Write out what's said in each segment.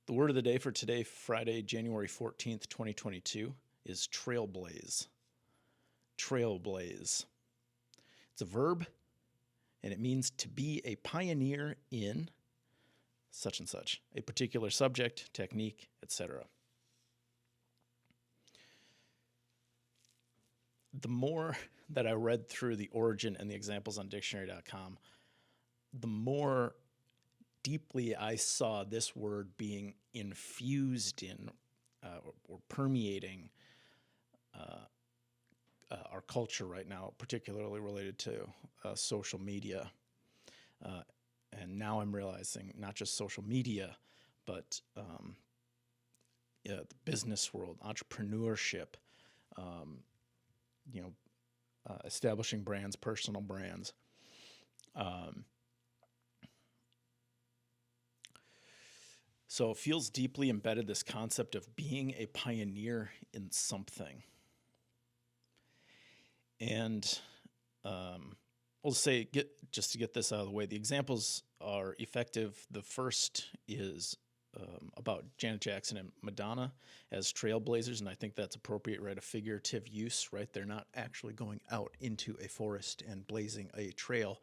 The word of the day for today, Friday, January 14th, 2022, is trailblaze. Trailblaze. It's a verb, and it means to be a pioneer in such and such, a particular subject, technique, etc. The more that I read through the origin and the examples on dictionary.com, the more deeply I saw this word being infused in or permeating our culture right now, particularly related to social media. And now I'm realizing not just social media, but the business world, entrepreneurship, establishing brands, personal brands. So it feels deeply embedded, this concept of being a pioneer in something. And we'll say, just to get this out of the way, the examples are effective. The first is about Janet Jackson and Madonna as trailblazers, and I think that's appropriate, right? A figurative use, right? They're not actually going out into a forest and blazing a trail.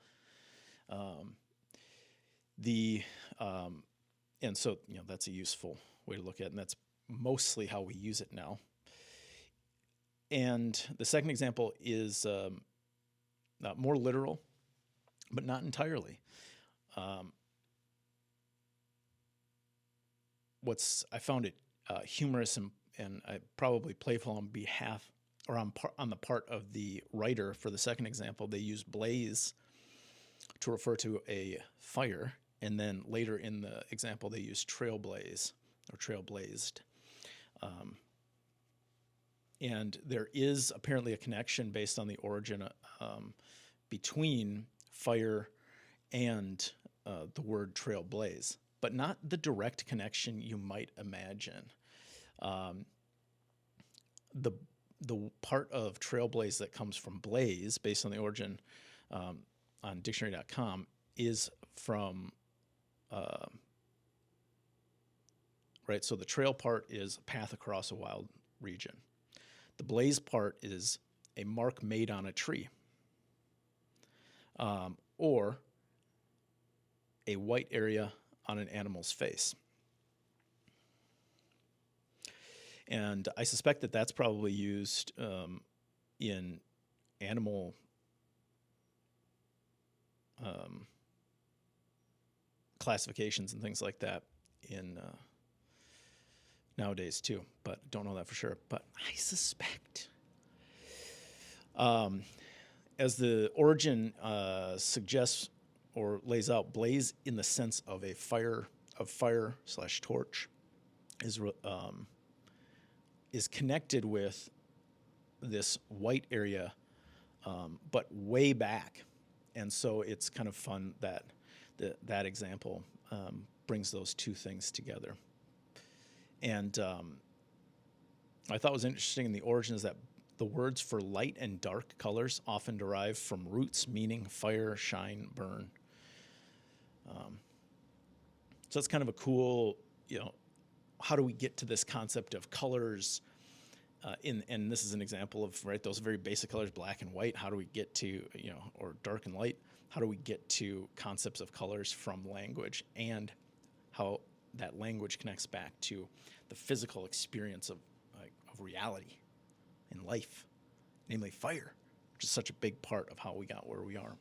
And so, that's a useful way to look at it, and that's mostly how we use it now. And the second example is more literal, but not entirely. I found it humorous and probably playful on behalf or on the part of the writer for the second example. They use blaze to refer to a fire, and then later in the example they use trailblaze or trailblazed. And there is apparently a connection based on the origin between fire and the word trailblaze, but not the direct connection you might imagine. The part of trailblaze that comes from blaze, based on the origin on dictionary.com, is from right. So the trail part is a path across a wild region. The blaze part is a mark made on a tree, or a white area on an animal's face. And I suspect that that's probably used in animal classifications and things like that in nowadays too, but don't know that for sure. But I suspect, as the origin suggests or lays out, blaze in the sense of a fire/torch is connected with this white area, but way back, and so it's kind of fun that that example brings those two things together. And I thought was interesting in the origin is that the words for light and dark colors often derive from roots meaning fire, shine, burn. So it's kind of a cool, how do we get to this concept of colors? And this is an example of, right, those very basic colors, black and white. How do we get to, or dark and light? How do we get to concepts of colors from language, and how that language connects back to the physical experience of reality in life, namely fire, which is such a big part of how we got where we are.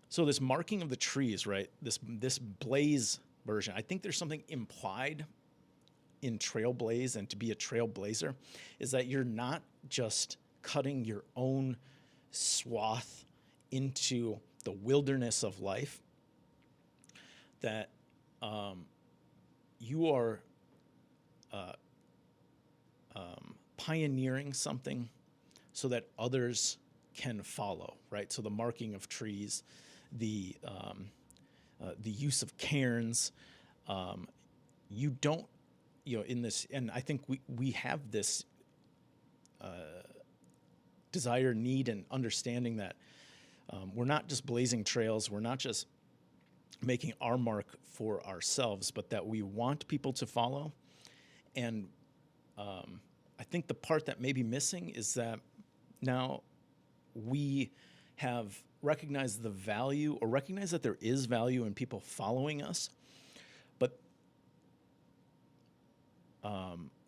So this marking of the trees, right? This blaze version, I think there's something implied in trailblaze, and to be a trailblazer is that you're not just cutting your own swath into the wilderness of life, that you are pioneering something so that others can follow, right? So the marking of trees, the use of cairns, you don't, in this, and I think we have this desire, need, and understanding that we're not just blazing trails, we're not just making our mark for ourselves, but that we want people to follow. And I think the part that may be missing is that now we have recognized the value, or recognize that there is value in people following us, but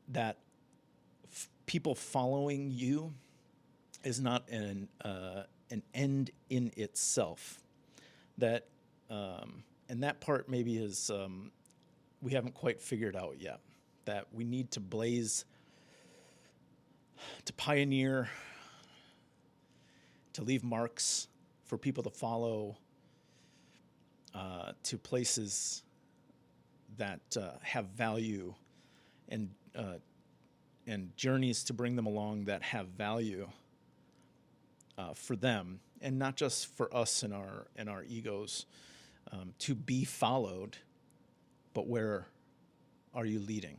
that people following you is not an end in itself. That and that part maybe is we haven't quite figured out yet. That we need to blaze, to pioneer, to leave marks for people to follow, to places that have value, and journeys to bring them along that have value for them, and not just for us and our egos, to be followed, but where are you leading?